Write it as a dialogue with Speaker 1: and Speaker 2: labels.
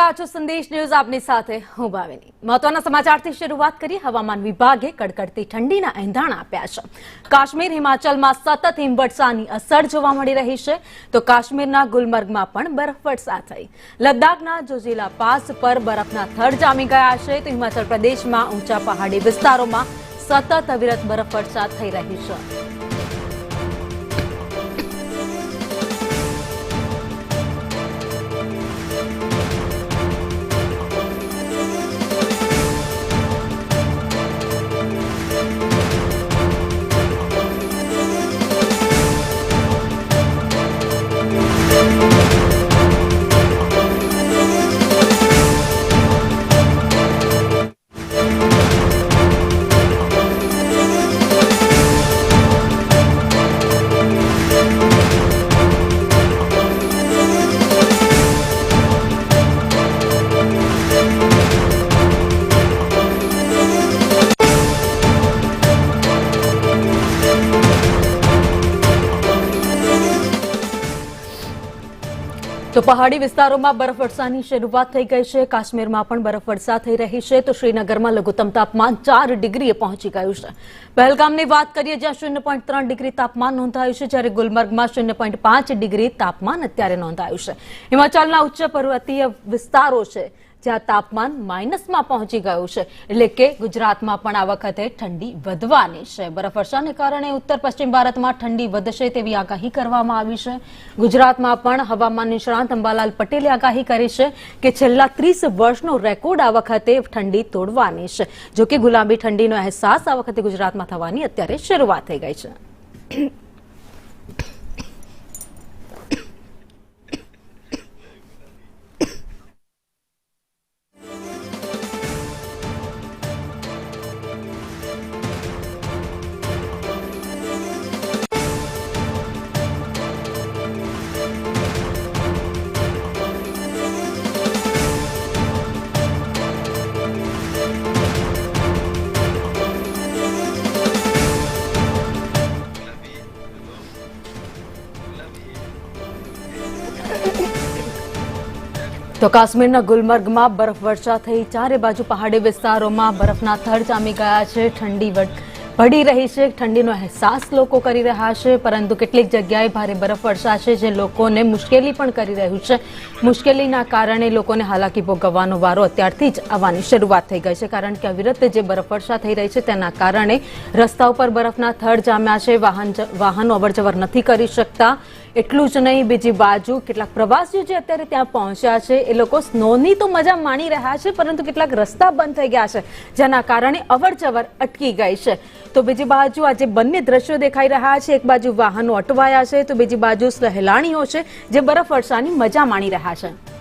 Speaker 1: રહ્યા છો સંદેશ ન્યૂઝ આપની સાથે હું ભાવિની। મહત્વના સમાચારથી શરૂઆત કરી। હવામાન વિભાગે કડકડતી ઠંડીના એંધાણ આપ્યા છે। કાશ્મીર હિમાચલમાં સતત હિમવર્ષાની અસર જોવા મળી રહી છે તો કાશ્મીરના ગુલમર્ગમાં પણ બરફવર્ષા થઈ। લદ્દાખના જોજીલા પાસ પર બરફના થર જામી ગયા છે તો હિમાચલ પ્રદેશમાં ઊંચા પહાડી વિસ્તારોમાં સતત અવિરત બરફવર્ષા થઈ રહી છે। તો પહાડી વિસ્તારોમાં બરફવર્ષાની શરૂઆત થઈ ગઈ છે। કાશ્મીરમાં પણ બરફવર્ષા થઈ રહી છે તો શ્રીનગરમાં લઘુત્તમ તાપમાન 4 ડિગ્રીએ પહોંચી ગયું છે। પહેલગામની વાત કરીએ જ્યાં 0.3 ડિગ્રી તાપમાન નોંધાયું છે જ્યારે ગુલમર્ગમાં 0.5 ડિગ્રી તાપમાન અત્યારે નોંધાયું છે। હિમાચલના ઉચ્ચ પર્વતીય વિસ્તારો છે જ્યાં તાપમાન માઇનસમાં પહોંચી ગયું છે એટલે કે ગુજરાતમાં પણ આ વખતે ઠંડી વધવાની છે। બરફવર્ષાને કારણે ઉત્તર પશ્ચિમ ભારતમાં ઠંડી વધશે તેવી આગાહી કરવામાં આવી છે। ગુજરાતમાં પણ હવામાન નિષ્ણાંત અંબાલાલ પટેલે આગાહી કરી છે કે છેલ્લા 30 વર્ષનો રેકોર્ડ આ વખતે ઠંડી તોડવાની છે। જો કે ગુલાબી ઠંડીનો અહેસાસ આ વખતે ગુજરાતમાં થવાની અત્યારે શરૂઆત થઈ ગઈ છે। તો કાશ્મીરના ગુલમર્ગમાં બરફવર્ષા થઈ। ચારે બાજુ પહાડી વિસ્તારોમાં બરફના થર જામી ગયા છે। ઠંડી પડી રહી છે। ઠંડીનો અહેસાસ લોકો કરી રહ્યા છે પરંતુ કેટલીક જગ્યાએ ભારે બરફવર્ષા છે જે લોકોને મુશ્કેલી પણ કરી રહ્યું છે। મુશ્કેલીના કારણે લોકોને હાલાકી ભોગવવાનો વારો અત્યારથી જ આવવાની શરૂઆત થઈ ગઈ છે કારણ કે અવિરત જે બરફવર્ષા થઈ રહી છે તેના કારણે રસ્તા ઉપર બરફના થર જામ્યા છે। વાહનો અવરજવર નથી કરી શકતા। એટલું જ નહીં બીજી બાજુ કેટલાક પ્રવાસીઓ જે અત્યારે ત્યાં પહોંચ્યા છે એ લોકો સ્નોની તો મજા માણી રહ્યા છે પરંતુ કેટલાક રસ્તા બંધ થઈ ગયા છે જેના કારણે અવરજવર અટકી ગઈ છે। તો બીજી બાજુ આજે બંને દ્રશ્યો દેખાઈ રહ્યા છે। એક બાજુ વાહનો અટવાયા છે તો બીજી બાજુ સહેલાણીઓ છે જે બરફવર્ષાની મજા માણી રહ્યા છે।